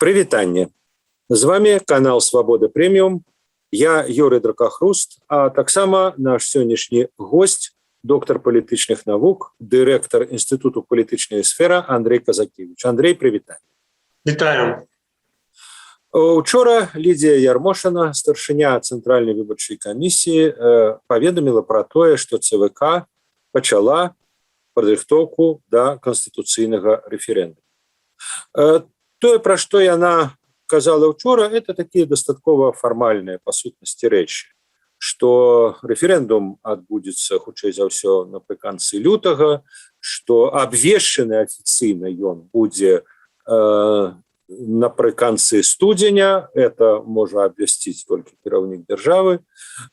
Прывітанне. З вами канал Свабода Прэміум. Я Юрый Дракахруст, а таксама наш сённяшні госць, доктар палітычных навук, дырэктар Інстытуту палітычнай сферы Андрей Казакевич. Андрей, прывітанне. Вітаю. Учора Лідія Ярмошина, старшыня Цэнтральнай выбарчай камісіі, паведаміла пра тое, што ЦВК пачала падрыхтоўку да канстытуцыйнага рэферэндуму. Тое, пра што яна казала учора, это такія дастаткова фармальныя па сутнасці рэчы, што рэферэндум адбудзецца хутчэй за ўсё напрыканцы лютага, што абвешчаны афіцыйна ён будзе напрыканцы студзеня, это можа абвясціць толькі кіраўнік дзяржавы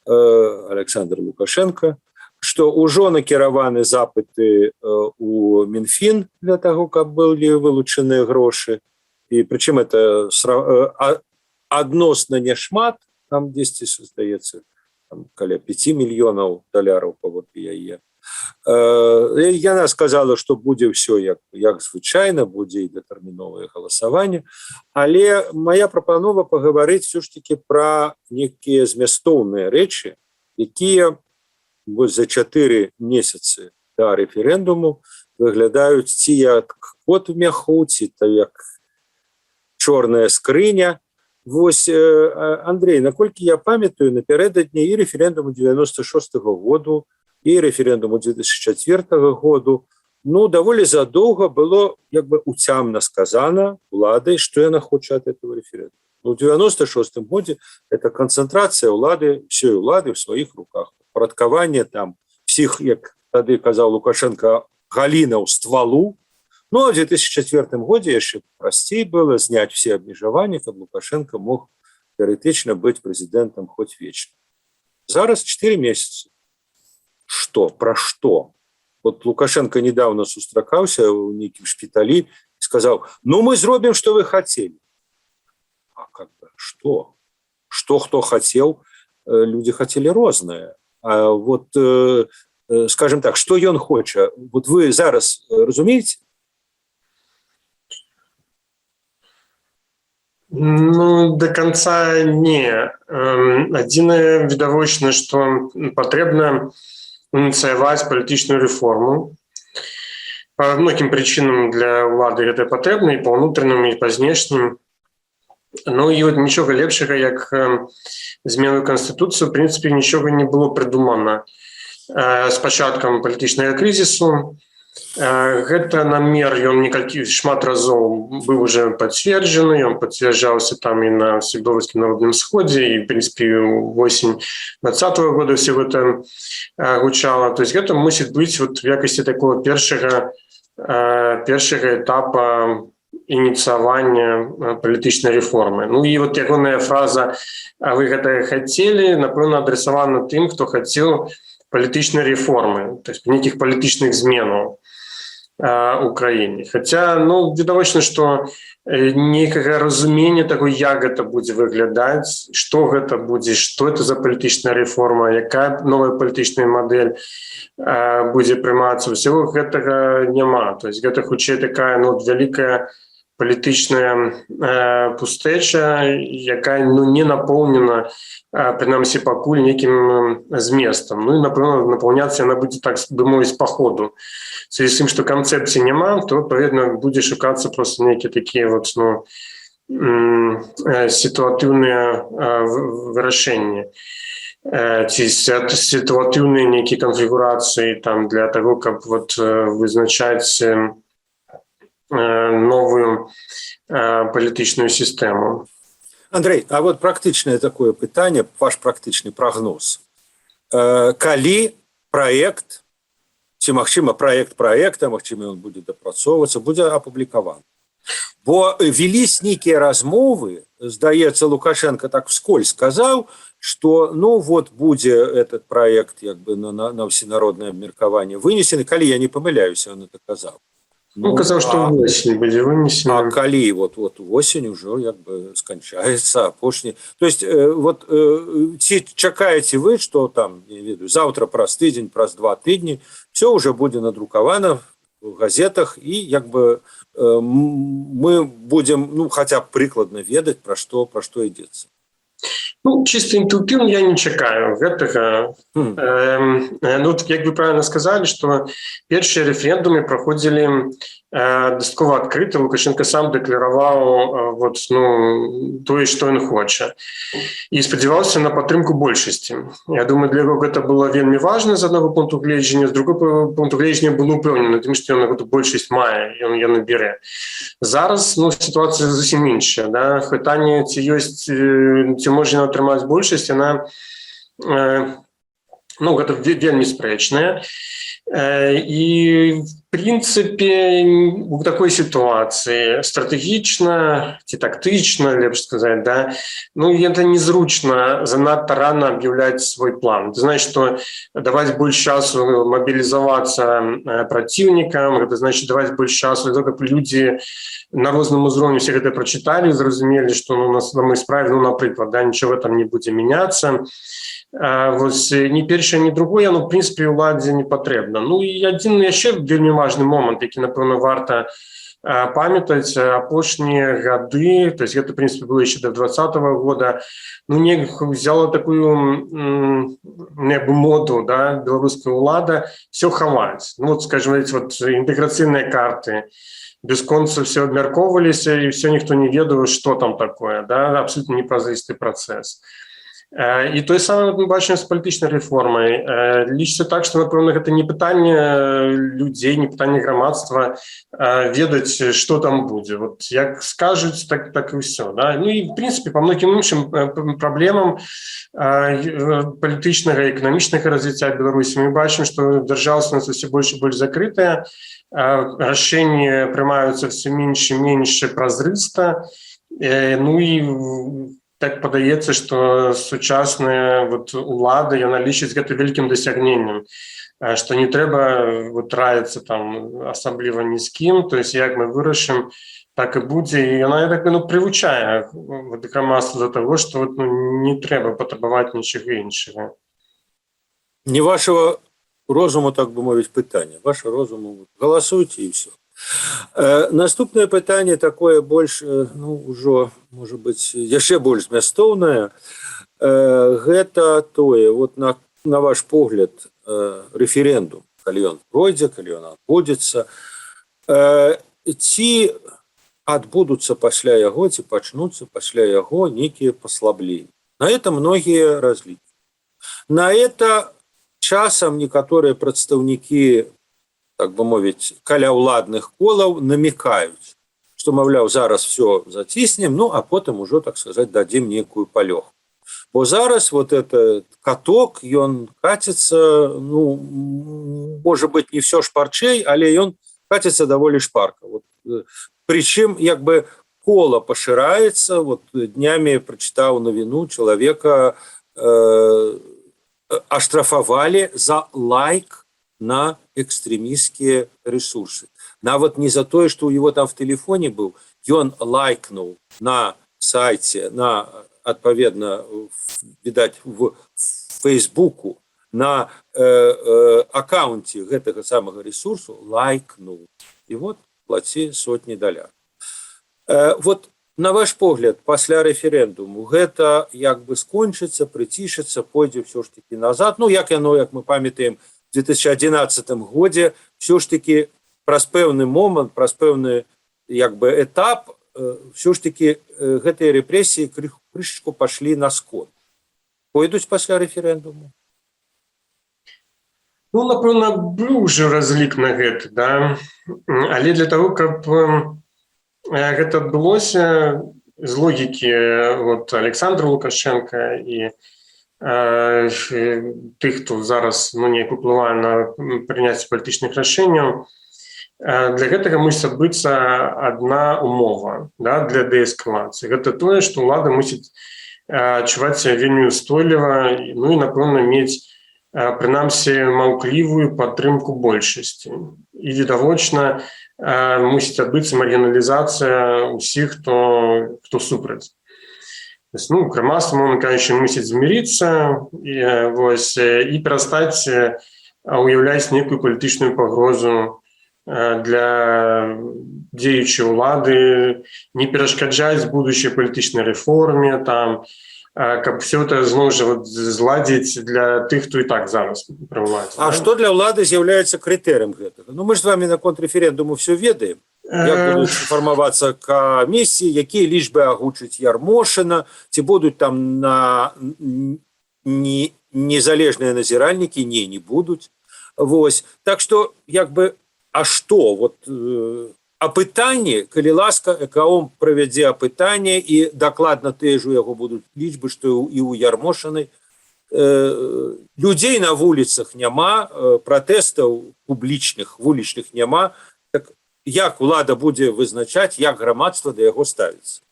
Александр Лукашенко, што ўжо накіраваны запыты у Мінфін для таго, каб былі вылучаныя грошы. І прычым это адносна няшмат, там 10, здаецца, каля 5 мільёнаў даляраў паводле яе. Яна сказала, што будзе ўсё як звычайна, будзе і датэрміновае галасаванне, але моя прапанова пагаварыць все ж таки пра некія змястоўныя рэчы, якія за 4 месяцы да рэферэндуму выглядаюць ці як кот в мяху, ці то як чорная скрыня. Вось, Андрей, наколькі я памятаю, напярэдадні і рэферэндуму 96-го году, і рэферэндуму 2004 году, даволі задоўга было як бы уцямна сказана уладай, што яна хоча ад этого рэферэндуму. У 96-м годзе это канцэнтрацыя ўлады, ўсёй улады ў сваіх руках. Парадкаванне там всіх, як тады казаў Лукашенко, галінаў ствалу. А в 2004 годзе яшчэ прасцей было зняць все абмежаванні, каб Лукашенко мог тэарэтычна быць прэзідэнтам хоць вечна. Зараз 4 месяцы. Што? Пра што? Вот Лукашенко недавно сустракаўся ў нейкім шпіталі і сказаў: мы зробім, што вы хацелі. А как бы, што? Што хто хацеў? Людзі хацелі рознае. А вот, скажем так, што ён хоча? Вот вы зараз разумееце? До конца не. Адзінае відавочна, што патрэбна ініцыяваць палітычную рэформу. Па многім прычынам для ўлады гэта патрэбна, і па ўнутраным, і па знешнім. І вот нічога лепшага, як змену Канстытуцыі, в прынцыпе, нічога не было прыдумана. З пачаткам палітычнага крызісу гэта намер, ён шмат разоў быў уже пацверджаны, ён пацвярджаўся там і на Всебелорусскім народным сходзе, і, в прынцыпе, восень 2020 года все гэта гучала. То есть гэта мусіць быць вот в якасці такого першага этапа ініцыявання палітычнай рэформы. І вот ягоная фраза «вы гэта хацелі», напэўна, адресавана тым, хто хацеў палітычнай рэформы, то есть нейкіх палітычных зменаў у краіне. Хаця, відавочна, што нейкага разумення таго, як гэта будзе выглядаць, што гэта будзе, што это за палітычная рэформа, якая новая палітычная мадэль будзе прымацца. Усяго гэтага няма. То есть гэта хутчэй такая вялікая палітычная пустэча, якая не напоўнена, прынамсі пакуль, нейкім зместам. І, напэўна, напаўняцца яна будзе, так бы мовіць, па ходу. В связи з тым, што канцэпцыі няма, то, адпаведна, будзе шукацца проста нейкія такія сітуатыўныя вырашэнні. Ці сітуатыўныя нейкія канфігурацыі для таго, каб вызначаць новую палітычную сістэму. Андрей, а вот практычнае такое пытанне, ваш практычны прагноз. Калі праект, ці, магчыма, праекта, магчыма, ён будзе дапрацоўвацца, будзе апублікаваны? Бо велись нейкія размовы, здаецца, Лукашенко так вскользь сказаў, што, будзе этот праект як бы на всенароднае абмеркаванне вынесены, калі я не памыляюся, ён это казаў. Казаў, што восень будзе вынесена. А калі восень ужо як бы сканчаецца апошні. То есть, ці чакаеце вы, што там, не ведаю, заўтра праз тыдзень, праз 2 тыдні, все уже будзе надрукавана, в газетах, і як бы мы будем, ну, хотя б прыкладна ведаць, пра што ідзецца. Ну, чисто інтуітивно я не чекаю гэтага. Ну, як вы правильно сказали, что першыя референдумы проходили дастаткова адкрыта. Лукашенко сам дэклараваў вот, ну, тое, што ён хоча. І спадзяваўся на падтрымку большасці. Я думаю, для яго гэта было вельмі важна з аднаго пункту гледжання, з другого пункту гледжання было ўпэўнена, тым, што ён гэту большасць мае, ён набере. Зараз, ну, сітуацыя зусім іншая, да? Пытанне, ці можна атрымаць большасць, яна, ну, гэта вельмі спрэчная. І, в принципе, у такой ситуации стратегично, ці тактично, лепш сказать, да, ну, это незручно занадто рано объявлять свой план. Это значит, что давать больше часу мобилизоваться противникам, это значит давать больше часу для того, как люди на розным узроўні все это прочитали, зразумели, что ну, на моей справе, ну, например, да, ничего в этом не будет меняться. Вось ні першае, ні другое, ну, в принципе, уладзе не патрэбна. Ну, і адзін яшчэ вельмі важны момант, які, напэўна, варта памятаць, апошнія гады, то есть гэта, в принципе, было яшчэ до 2020 года, ну, не взяла такую моду, да, беларуская улада все хаваць. Ну, вот, скажем, эти вот інтэграцыйныя карты, бясконца все абмяркоўваліся, і все ніхто не ведаў, што там такое, да, абсолютно непразрысты працэс. І тое самае мы бачым з палітычнай рэформай. Лічыцца так, што, напэўна, гэта не пытанне людзей, не пытанне грамадства ведаць, што там будзе. Вот як скажуць, так і ўсё. Да? Ну і, в прынцыпе, па многім іншым праблемам палітычнага і эканамічнага развіцця Беларусі мы бачым, што дзяржава становіцца ўсё больш і больш закрытая, рашэнні прымаюцца ўсё менш і менш празрыста. Ну і так падаецца, што сучасная вот улада, яна лічыць гэта вялікім дасягненнем, што не трэба вот раіцца там асабліва ні з кім, то есть як мы вырашым, так і будзе, і яна так, ну, прывучае вот грамадства до того, што вот, ну, не трэба патрабаваць нічога іншага. Не вашего розуму, так бы мовіць, пытання, ваше розуму, галасуйце і ўсё. Наступнае пытанне такое больш, ну, ужо, можа быць, яшчэ больш змястоўнае. Гэта тое, вот на ваш погляд, рэферэндум, калі ён пройдзе, калі ён адбудзецца, ці адбудуцца пасля яго, ці пачнуцца пасля яго нейкія паслабленні. На это многія разлікі. На это часам некаторыя прадстаўнікі, так бы мовіць, каля ўладных колаў намекаюць, што, маўляў, зараз все заціснем, ну, а потым ужо, так сказаць, дадзім нейкую палёгку. Бо зараз вот этот каток, ён каціцца, ну, можа быць, не все шпарчэй, але ён каціцца даволі шпарка. Вот, прычым, як бы, кола пашыраецца, вот днямі прачытаў навіну, чалавека аштрафавалі за лайк на экстремистские ресурсы. Нават не за тое, что у него там в телефоне был, ён лайкнул на сайте, на, адпаведна, видать, в Фейсбуку, на аккаунте гэтага самого ресурсу лайкнул. И вот плаці сотні $. Вот на ваш погляд, пасля рэферэндуму, гэта як бы скончыцца, прыцішыцца, пойдзе ўсё ж таки назад. Ну, як яно, як мы памятаем, в 2011 годзе все ж таки праз пэўны момант, праз пэўны як бы этап все ж таки гэтыя рэпрэсіі крышечку пашлі на скон. Пойдуць пасля рэферэндуму? Ну, напэўна, быў уже разлік на гэта, да? Але для того, каб гэта адбылося з логікі вот Александра Лукашенка і тых, хто зараз, ну, неяк уплывае на прыняцце палітычных рашэнняў, для гэтага мусіць адбыцца адна умова, да, для дээскалацыі. Гэта тое, што ўлада мусіць адчуваць сябе вельмі устойліва, ну і, напэўна, мець прынамсі маўклівую падтрымку большасці. І відавочна мусіць адбыцца маргіналізацыя ўсіх, хто супраць. Ну, грамадства, мовна кажучы, мусіць змірыцца і перастаць уяўляць нейкую палітычную пагрозу для дзеючай улады не перашкаджаць будучай палітычнай рэформе, там, каб все это зноў жа зладзіць для тых, хто і так зараз пры ўладзе. А што для ўлады з'яўляецца крытэрыем гэтага? Ну, мы ж з вами наконт рэферэндуму все ведаем. Як будуць фармавацца камісіі, якія лічбы агучыць Ярмошына, ці будуць там на незалежныя назіральнікі? Не будуць. Вось. Так што, як бы, а што? Вот, апытанне, калі ласка, ЭКОМ правядзе апытанне, і дакладна тыя ж у яго будуць лічбы, што і ў Ярмошынай. Людзей на вуліцах няма, пратэстаў публічных, вулічных няма. Так як улада будзе вызначаць, як грамадства да яго ставіцца?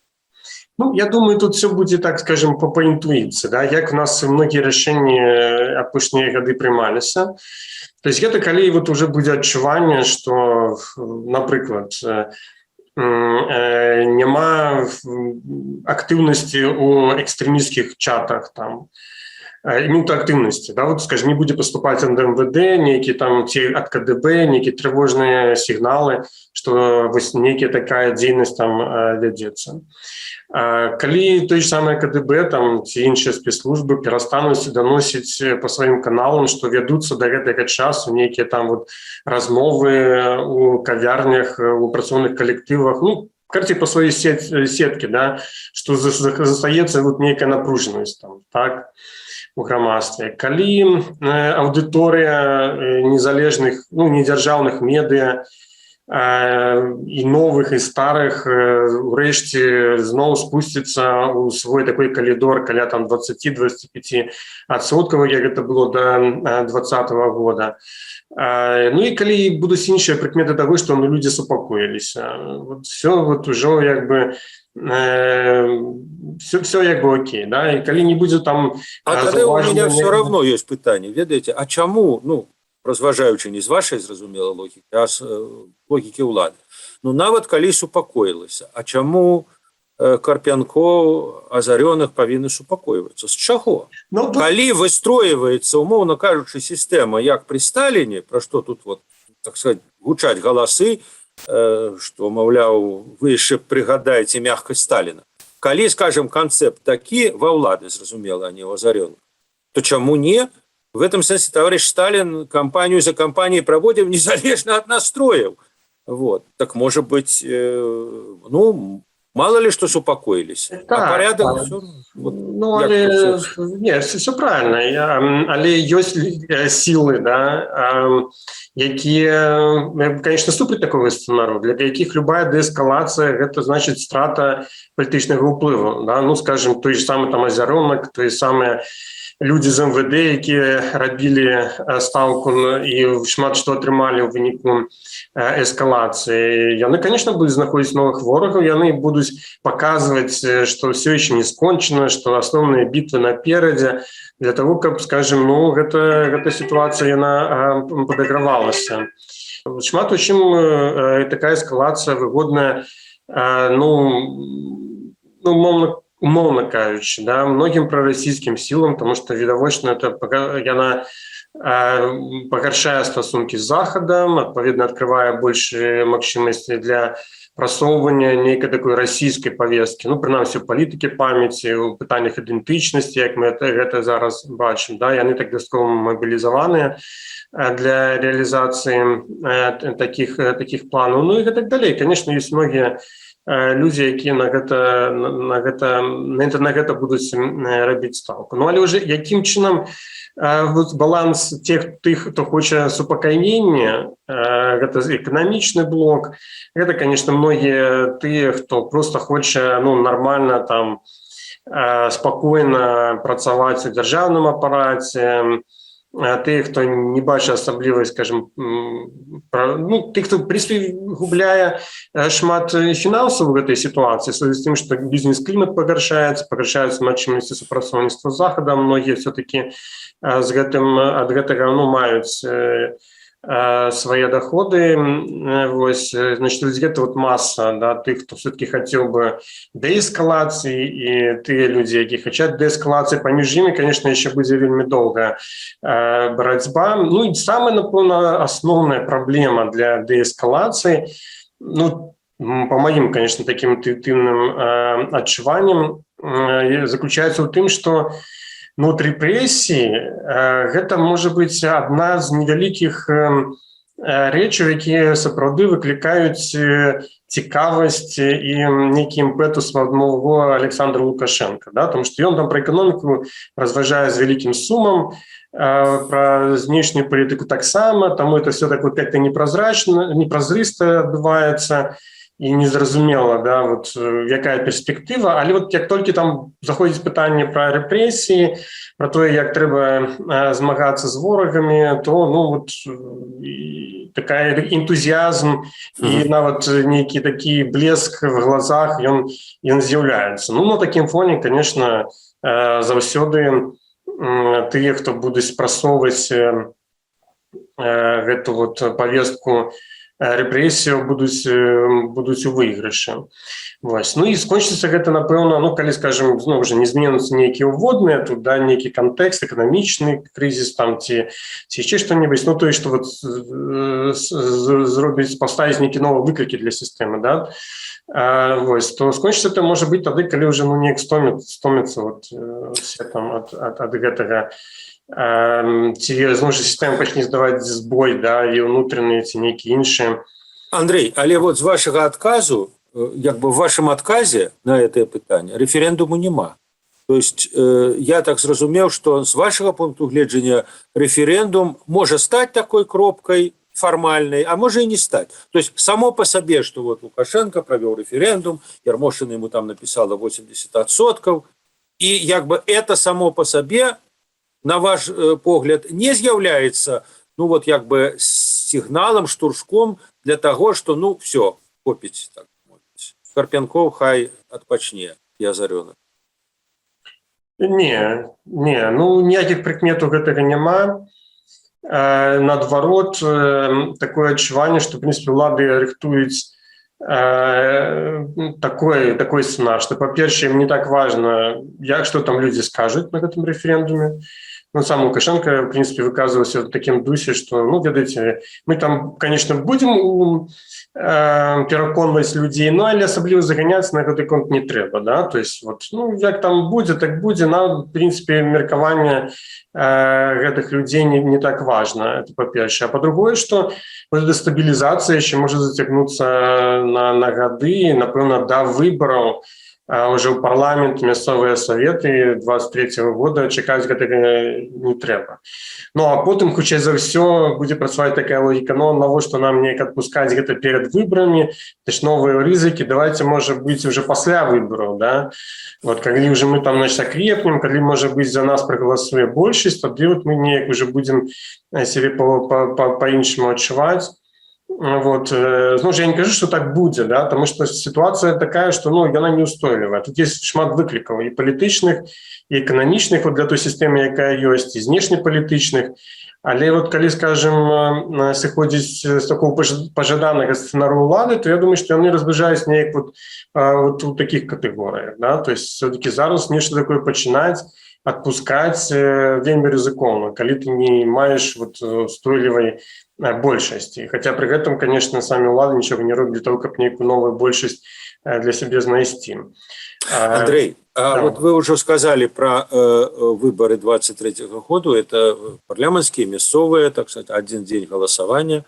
Ну, я думаю, тут все будзе, так скажем, по інтуіцыі, да? Як у нас многія рашэнні апошнія гады прымаліся. То есть гэта калі вот уже будзе адчуванне, што, напрыклад, няма актыўнасці ў экстрэмісцкіх чатах, там, именно актыўнасці, да, вот, скажем, не будзе паступаць ад МВД, нейкі там ці ад КДБ, нейкія трывожныя сігналы, што вось нейкая такая дзейнасць там вядзецца. Калі той же самае КДБ там ці іншыя спецслужбы перастануць даносіць по сваім каналам, што вядуцца да гэтага часу нейкія там вот размовы у кавярнях, у працоўных калектывах, ну, карці по сваёй сеткі, да, што застаецца вот нейкая напружанасць там, так, у грамадстве. Калі аўдыторыя незалежных, ну, недзяржаўных медыа і новых, і старых урэшце зноў спусціцца ў свой такой калідор каля там 20-25%, як гэта было до 2020 года. Ну і калі будуць іншыя прыкметы таго, што людзі супакоіліся. Вот все вот ужо як бы все як бы окей, да, і калі не будзе там... А тады у меня все равно есть пытанне, ведаеце, а чаму, ну, разважаючы не з вашай зразумелай логікі, а з логікі ўлады. Ну, нават калі супакоілася, а чаму Карпянко, Азарёных павінны супакойвацца? З чаго? Ну, калі выстроиваецца, умоўна кажучы, сістэма, як пры Сталіне, пра што тут, вот, так сказать, гучаць галасы, што, маўляў, вы яшчэ прыгадайце мяккасць Сталіна. Калі, скажем, канцэпт такі ва ўлады, зразумела, а не ў Азарёных, то чаму не? В этом смысле товарищ Сталин кампанию за кампанией проводил незалежно от настроев. Вот. Так может быть, ну, мало ли что супокоились. Так, а порядок... Так. Все, вот, ну, але... Не, все правильно. Але есть силы, да, якія, конечно, супраць такого сцэнару, для якіх любая дээскалацыя – гэта значит страта палітычнага ўплыву. Да? Ну, скажем, той же самый там Азарёнак, той самый людзі з МВД, якія рабілі стаўку і шмат што атрымалі ў выніку эскалацыі. Яны, конечно, будуць знаходзіць новых ворагаў, яны будуць паказваць, што ўсё яшчэ не скончана, што асноўныя бітвы наперадзе, для того, каб, скажем, ну, гэта сітуацыя, яна падагравалася. Шмат у чым такая эскалацыя выгодная, умовно кажучи, да, многим проросійським силам, тому що відавочно яна пагаршае стасункі з Захадам, адпаведна адкрывае больше магчымасці для прасоўвання нейкай такой расійскай повесткі, ну, прынамсі, у палітыкі памяці, у пытаннях ідэнтычнасці, як мы гэта зараз бачым, да, яны так дастаткова мабілізаваныя для реалізацыі таких планаў, ну і так далей. Конечно, ёсць многія людзі, якія на гэта будуць рабіць стаўку. Ну, але ўжо якім чынам баланс тых, хто хоча супакайнення, гэта эканамічны блок, гэта, конечно, многія тыя, хто просто хоча, ну, нормально там спакойна працаваць у дзяржаўным апараце, тых, хто не бачыць асаблівай, скажем, ну, тых, хто, в прынцыпе, губляе шмат фінансаў у гэтай сітуацыі, з тым, што бізнес-клімат пагаршаецца магчымасці супрацоўніцтва з Захадам, многія все-таки ад гэтага, ну, маюць свае доходы. Вось, значит, гэта вот масса, да, тых, хто все-таки хотел бы деэскалации, и тыя люди, якія хотят деэскалации, паміж імі, конечно, еще будзе вельмі долгая барацьба. Ну и самая, напэўна, основная проблема для деэскалации, ну, по моим, конечно, таким интуитивным адчуванням, заключается в тым, что репрессии гэта можа быць адна з невялікіх рэчаў, якія сапраўды выклікаюць цікавасць і нейкі імпэту самого Александра Лукашенко, да? Тому што ён там пра эканоміку разважае з вялікім сумам, пра знешнюю палітыку таксама, таму это все так вот как-то непразрыста адбываецца і незразумела, да, вот якая перспектыва, але вот як толькі там заходзіць пытанне пра рэпрэсіі, пра тое, як трэба змагацца з ворагамі, то вот такая энтузіазм і нават нейкі такі блеск в глазах ён з'яўляецца. На такім фоне, конечно, заўсёды тыя, хто будуць прасоўваць гэту вот повестку рэпрэсію, будуць у выйгрышы. Вось. Ну і скончыцца гэта, напэўна, калі, скажем, зноў жа не зменяцца нейкія ўводныя, тут, да, нейкі кантэкст, эканамічны крызіс там ці яшчэ што-небудзь, тое, што вот зробіць, паставіць нейкі новыя выклікі для сістэмы, да, вось, то скончыцца это можа быць тады, калі ўжо неяк стоміцца вот все там ад гэтага, ці зноў жа сістэма пачне здаваць збой, да, і ўнутраныя ці нейкія іншыя. Андрей, але вот з вашага адказу, як бы в вашем отказе на это пытанне референдуму няма. То есть я так зразумеў, что с вашего пункту гледжання референдум может стать такой кропкой формальной, а может и не стать. То есть само по себе, что вот Лукашенко провел референдум, Ярмошина ему там написала 80%, и как бы это само по себе, на ваш погляд, не з'яўляецца, вот как бы сигналом, штуршком для того, что все, копить так. Карпянков хай адпачне і азарёна. Не, ніякіх прыкметаў гэтага няма. Наадварот, такое адчуванне, што, в прынцыпе, улады рыхтуюць такой сцэнар, што, па-першае, мне так важна, што там людзі скажуць на гэтым рэферэндуме. Сам Лукашенко, в принципе, выказывался в таким духе, что, ведаеце, мы там, конечно, будем пераконваць людзей, але асабліва заганяцца на гэты конт не трэба, да, то есть, вот, як там будзе, так будзе, в принципе, меркаванне гэтых людзей не так важно, это па-першае. А па-другое, что эта стабілізацыя яшчэ можа зацягнуцца на гады, напэўна, да выбараў, уже ў парламент, мясцовыя саветы 23-го года чакаць гэтага не трэба. А потым, хутчэй за ўсё, будзе працаваць такая логіка, навошта нам неяк адпускаць гэта перад выбарамі, это ж новыя рызыкі, давайте, можа быць, уже пасля выбараў, да? Вот, калі уже мы там, окрепнем, калі, можа быць, за нас прагаласуе большасць, тады вот мы неяк уже будем себе по-іншаму адчуваць. Вот. Зноў жа, я не кажу, что так будзе, да, потому что ситуация такая, что яна неустойлівая. Тут есть шмат выклікаў і палітычных, і эканамічных вот для той сістэмы, якая ёсць, і знешнепалітычных. Але вот калі, скажем, сыходзіць з такого пажаданага сцэнару ўлады, то я думаю, что яны разважаюць неяк вот у таких катэгорыях, да, то есть все-таки зараз нешта такое пачынаць, адпускаць вельмі рызыкоўна, калі ты не маеш вот устойлівай большасці. Хотя при гэтым, конечно, самі ўлады нічога не робяць для того, каб нейкую новую большасць для сябе знайсці. Андрей, да. Вот вы уже сказали про выборы 23-го года, это парламентские, мясцовые, так сказать, один день голосования.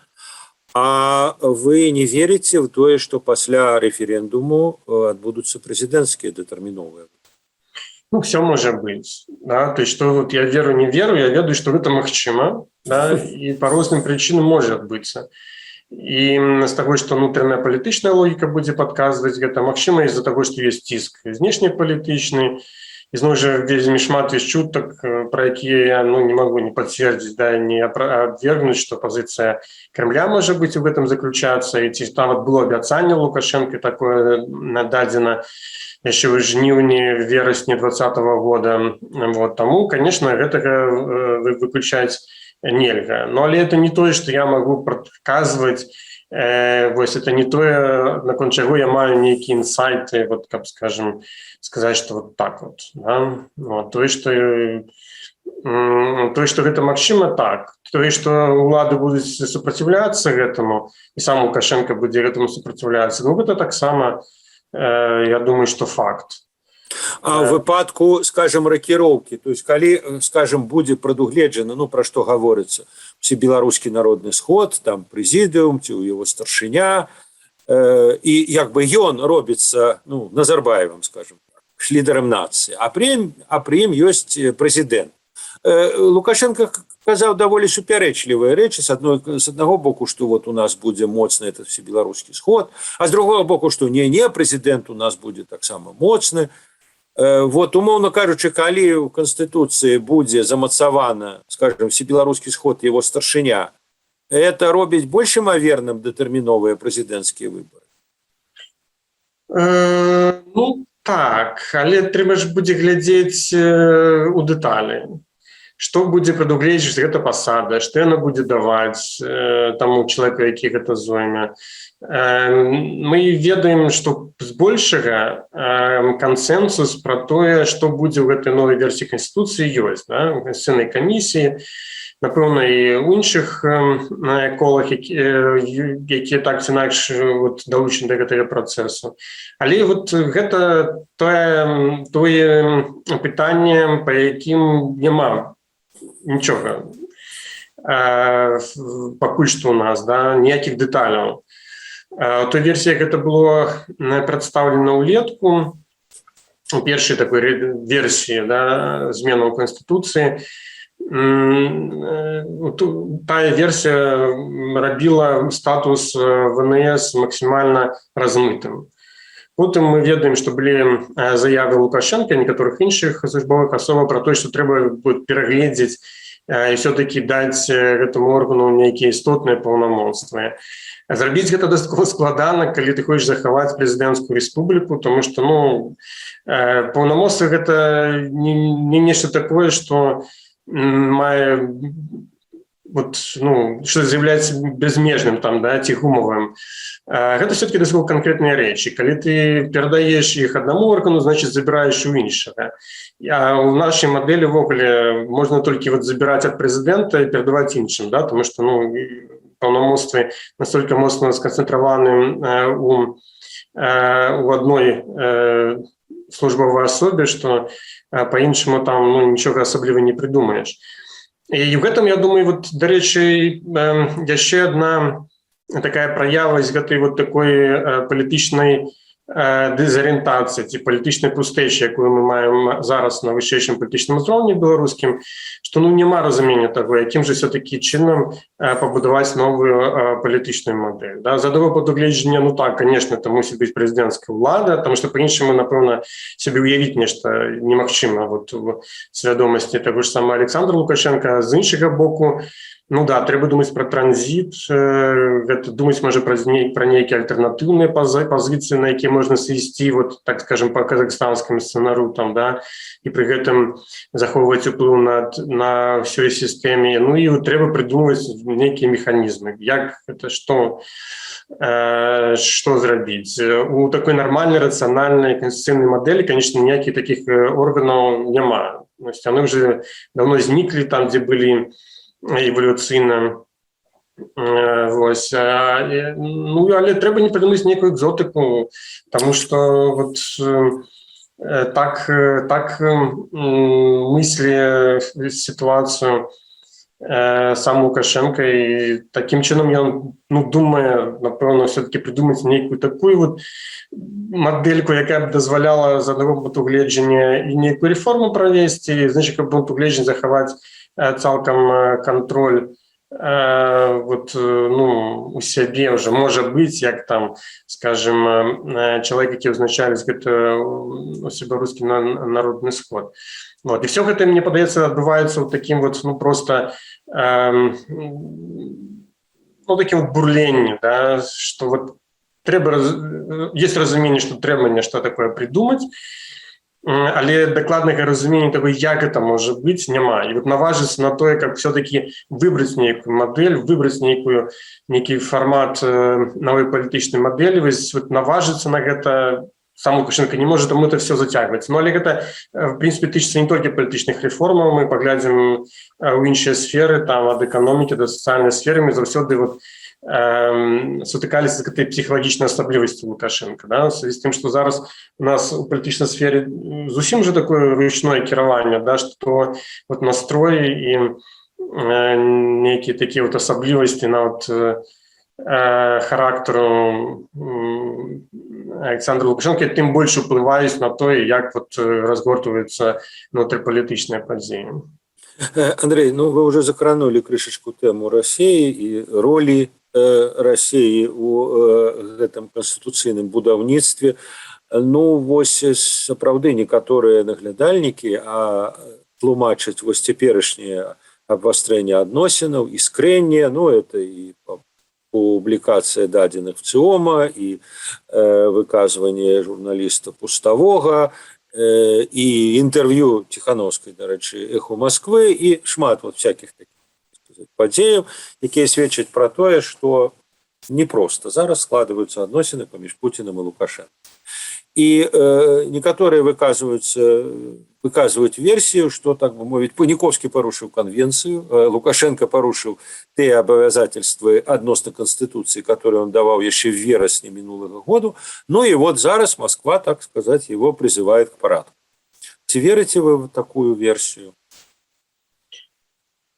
А вы не верите в то, что после референдуму отбудутся президентские датэрміновыя? Все может быть, да, то есть, что вот я веру, не веру, я ведаю, что это магчыма, да, и по розным причинам может адбыцца. И з таго, што внутренняя палітычная логіка будзе падказваць гэта, магчыма, из-за того, что есть ціск знешнепалітычны, і зноў жа вельмі шмат ёсць чутак, пра якія я не могу не пацвердзіць, да, не абвергнуць, што пазіцыя Кремля можа быць у гэтым заключацца, і ці там было абяцанне Лукашэнка такое нададзена яшчэ ў жніўні, верасні 2020 года. Вот. Таму, конечно, гэтага выключаць нельга. Но але это не тое, што я магу прадказваць, вось это не тое, наконт чаго я маю нейкія інсайты, вот, каб, скажем, сказаць, што вот так вот. Да? Вот, тое, што гэта магчыма, так. Тое, што ўлады будуць супраціўляцца гэтаму, і сам Лукашенко будзе гэтаму супраціўляцца, ну, гэта таксама, я думаю, што факт. А в выпадку, скажем, рокіроўкі, то есть калі, скажем, будзе прадугледжана, ну, пра што гаворыцца, Всебеларускі народны сход, там прэзідыум, ці ў яго старшыня, і як бы ён робіцца, ну, Назарбаевым, скажем, лідарам нацыі, а пры ім ёсць прэзідэнт. Лукашенко казаў даволі супярэчлівыя рэчы, з аднаго боку, што вот у нас будзе моцны этот Всебеларускі сход, а з другого боку, што не, прэзідэнт у нас будзе таксама моцны. Вот, умоўно кажучы, калі ў Канстытуцыі будзе замацавана, скажем, Всебеларускі сход і яго старшыня, это робіць больш імаверным датэрміновыя прэзідэнцкія выбары? Ну, так, але трэба ж будзе глядзець у дэталі. Што будзе прадугледжваць гэта пасада, што яна будзе даваць таму чалавеку, які гэта зойме. Мы ведаем, што збольшага кансэнсус пра тое, што будзе ў гэтай новай версіі Канстытуцыі ёсць, да? У Канстытуцыйнай камісіі, напэўна, і ў іншых колах, якія так ці інакш далучаны да гэтага працэсу. Але вот гэта тое пытанне, па якім няма нічога пакуль што ў нас, да, ніякіх дэталяў. У той версіі, як гэта было прадстаўлена ўлетку, у першай такой версіі, да, зменаў Канстытуцыі, тая версія рабіла статус ВНС максімальна размытым. Потым мы ведаем, што былі заявы Лукашенка і некаторых іншых службовых асобаў пра тое, што трэба перагледзець і все-таки даць гэтаму органу нейкія істотныя паўнамоцтвы. Зрабіць гэта дастаткова складана, калі ты хочаш захаваць прэзідэнцкую рэспубліку, тому што, ну, паўнамоцтвы гэта не нешта такое, што мае, вот, ну, што з'яўляецца безмежным там, да, ці гумавым. Гэта все-таки дастаткова канкрэтныя рэчы. Калі ты перадаеш іх аднаму органу, значыць, забіраеш у іншага. А ў нашай мадэлі ввогуле можна толькі вот забіраць ад прэзідэнта і перадаваць іншым, да, тому што, ну, паўнамоцтвы настолько моцна сканцэнтраваны у адной службовой асобе, што па-іншаму там, ну, нічога асабліва не прыдумаеш. І в гэтым, я думаю, вот, дарэчы, яшчэ одна такая праява з гэтай вот такой палітычнай дезарыентацыі ці палітычнай пустэчы, якую мы маем зараз на вышэйшым палітычным узроўні беларускім, што, ну, няма разумення таго, якім же все-таки чынам пабудаваць новую палітычную мадэль. Да? З аднаго прадугледжання, ну так, конечно, это мусіць быць прэзідэнцкая ўлада, тому што па-іншаму, напэўна, сябе ўявіць нешта немагчыма вот у свядомасці таго ж самого Александра Лукашенка. З іншага боку, ну да, трэба думаць пра транзіт, думаць, можа, пра нейкія альтэрнатыўныя пазіцыі, на якія можна сысці, вот, так скажем, па казахстанскім сцэнару, там, да, і пры гэтым захоўваць уплыў на ўсёй сістэме. Ну і трэба прыдумваць нейкія механізмы, як гэта, што зрабіць. У такой нармальнай, рацыянальнай канстытуцыйнай мадэлі, конечно, ніякіх такіх органаў няма. Яны ўжо даўно зніклі там, дзе былі эволюцыйна. Вось. Ну, але трэба не прыдумаць нейкую экзотыку, таму што вот так мыслі сітуацыю сам Лукашенко, і такім чынам ён, ну, думае, напэўна, все-таки придумаць нейкую такую вот мадэльку, якая б дазваляла з аднаго пункту гледжання і нейкую рэформу правесці, з іншага пункту гледжання захаваць цалкам кантроль вот, ну, у сябе уже, можа быць, як там, скажем, чалавек, які ўзначаліць гэта Всебеларускі народны сход. Вот. І все гэта, мне падаецца, адбываецца ў такім вот, ну, просто ну, такім вот бурленні, да, што вот трэба, есть разуменне, што трэба нешта такое придумаць, але дакладнага разумення того, як гэта можа быць, няма. І вот наважыцца на тое, каб все-таки выбраць нейкую мадэль, выбраць нейкі фармат новай палітычнай мадэлі, вот наважыцца на гэта сам Лукашенко не можа, таму это все зацягваць. Ну, але гэта, в прынцыпе, тычыцца не толькі палітычных рэформаў, мы паглядзім у іншыя сферы, там ад эканомікі да сацыяльнай сферы, мы заўсёды вот сутыкаліся з гэтай псіхалагічнай асаблівасцю Лукашенко, да, в связи з тым, што зараз у нас у палітычнай сферы зусім же такое ручное кіраванне, да, што вот настроі і нейкія такія вот асаблівасці на вот характеру Александра Лукашенко тым больш уплываюць на тое, як вот разгортваюцца внутрипалітычныя падзеі. Андрей, ну вы уже закранули крышечку тему России и роли России у гэтым конституцыйным будаўніцтве. Ну вось сапраўды некаторыя наглядальнікі тлумачаць вось цяперашняе абвастрэнне адносінаў і скрэнне, ну это і публікацыя дадзеных в ЦИОМа і выказванне журналіста Пустовога і інтэрв'ю Ціхановскай, дарэчы, Эху Москвы і шмат вот всяких таких падзеяў, якія сведчаць пра тое, што непросто зараз складваюцца адносіны паміж Пуціным і Лукашенко. І некаторыя выказваюць версію, што, так бы мовіць, Паніковскі парушыў канвенцыю, Лукашенко парушыў тыя абавязательствы адносна Конституцыі, которые он даваў яшчэ в верасні мінулага году. Ну и вот зараз Москва, так сказать, его призывает к парадку. Ці верыце вы в такую версию?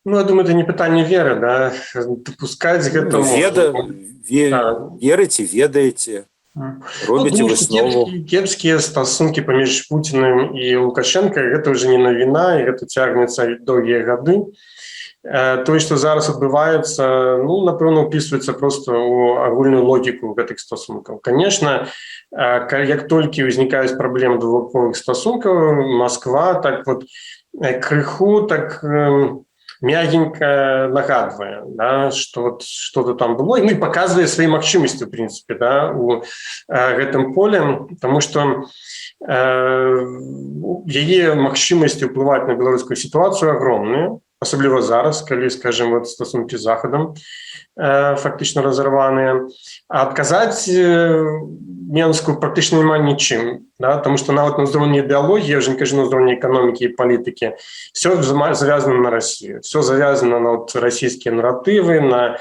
Ну, я думаю, это не пытанне веры, да, допускаць гэта можна. Верыце, ведаеце, робіце выснову. Кепскія стасункі паміж Пуціным і Лукашенко, гэта ўжо не навіна, і гэта цягнецца доўгія гады. Тое, што зараз адбываецца, ну, напэўна, упісваецца проста ў агульную логіку гэтых стасункаў. Конечно, як толькі ўзнікаюць праблемы двухбаковых стасункаў, Москва так вот крыху, так мягенько нагадывая, да, что вот что-то там было, ну и показывая свои магчымасці, в принципе, да, у гэтым поле, потому что яе магчымасці ўплываць на беларускую ситуацию огромные, асабліва зараз, калі, скажем, вот стасункі з Захадам фактично разорваныя, а адказаць Менску практычна няма нічым, да, потому что нават на ўзроўні ідэалогіі, я уже не кажу на ўзроўні эканомікі і палітыкі, все завязано на Россию, все завязано на вот расійскія наратывы, на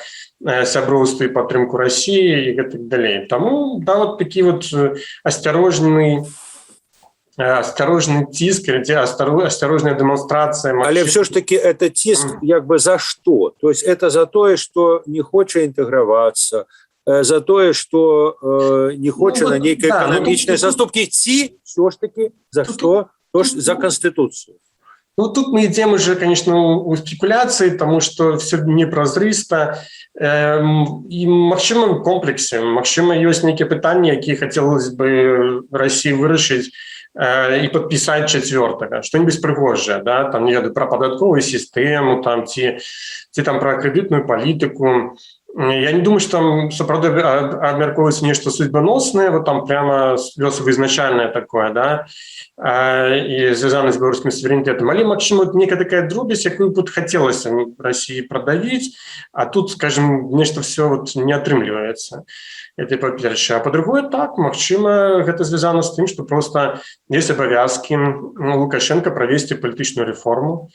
сяброўства і падтрымку России и так далее. Тому, да, вот такі вот осторожный тиск, осторожная демонстрация. Але все ж таки это тиск як бы за что? То есть это за то, что не хочет интегроваться, за то, что не хочет на некие экономичные заступки, ці все ж таки за что? За Конституцию. Ну, тут мы идем уже, конечно, у спекуляции, потому что все непрозрыста. И магчыма комплексе, магчыма ёсць нейкія пытанні, якія хацелось бы России вырашыць и подписать четвертого, что-нибудь пригожее, да, там, не ведаю, про податковую систему, там, ці там про кредитную политику. Я не думаю, что там сапраўды абмяркоўваецца нешта судьбоносное, вот там прямо изначальное такое, да, и связано с белорусским суверенитетом. Але, магчыма, некая такая дробязь, якую бы хотелось России продавить, а тут, скажем, нешта все вот не атрымліваецца. Это по-першае. А по-другое, так, магчыма, гэта звязано с тым, что просто есть обовязки Лукашенко провести политическую реформу,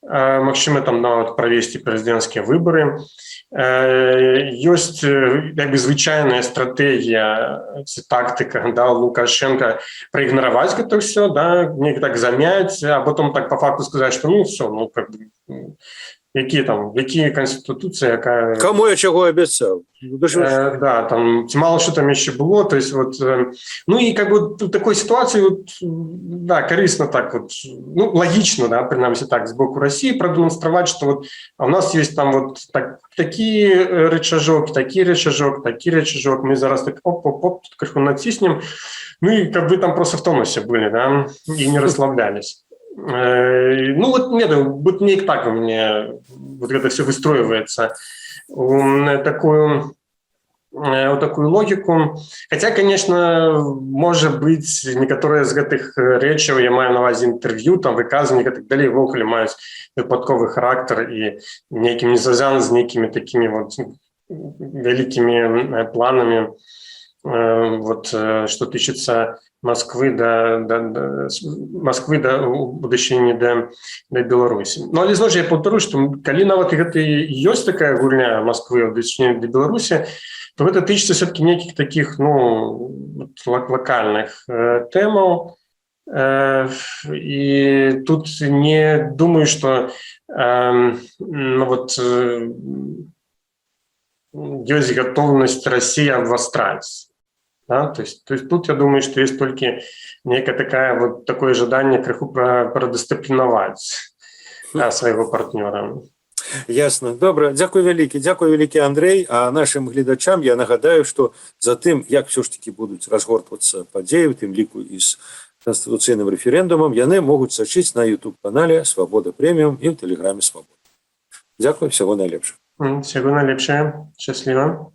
магчыма, там нават провести президентские выборы. Ёсць як бы звычайная стратегія, тактика, да, Лукашенко проигноровать это все, да, не так замять, а потом так по факту сказать, что ну все, ну как бы які конституції, яка... Кому я чего обещал? Да, там мало что там еще было, то есть вот, ну и как бы в такой ситуации, вот, да, корисно так вот, ну логично, да, принаймні так, с боку России продемонстрировать, что вот у нас есть там вот такие рычажок, мы зараз так оп-оп-оп, тут крыху натиснем, ну и как бы там просто в тонусе были, да, и не расслаблялись. Ну вот нет, вот не так у меня вот это все выстроивается, такую вот такую логику. Хотя, конечно, может быть, некоторые з гэтых рэчаў, я маю на увазе інтэрв'ю, там выказванні і так далей, ввогуле маюць выпадковы характар і нейкім не звязаны з нейкімі такімі вот вялікімі планамі. Вот что тычыцца Москвы да будучыні да Беларусі. Ну, але зноў жа я паўтару, што калі нават гэта і ёсць такая гульня Москвы ў будучыні да Беларусі, то гэта тычыцца все-таки нейкіх такіх, ну, локальных тэмаў. І тут не думаю, што ну, вот ёсць гатоўнасць России абвастраць. Да? То есть тут я думаю, что есть только некое вот такое жаданне крыху прадысцыплінаваць свайго партнёра. Ясно. Добра, дзякуй вялікі Андрэй. А нашим гледачам я нагадаю, што за тым, як все ж таки будуць разгортвацца падзеі, у тым ліку і з канстытуцыйным рэферэндумам, яны могуць сачыць на YouTube-канале Свабода Прэміум і ў тэлеграме Свабода. Дзякуй, всего найлепшага. Всего найлепшае. Шчасліва.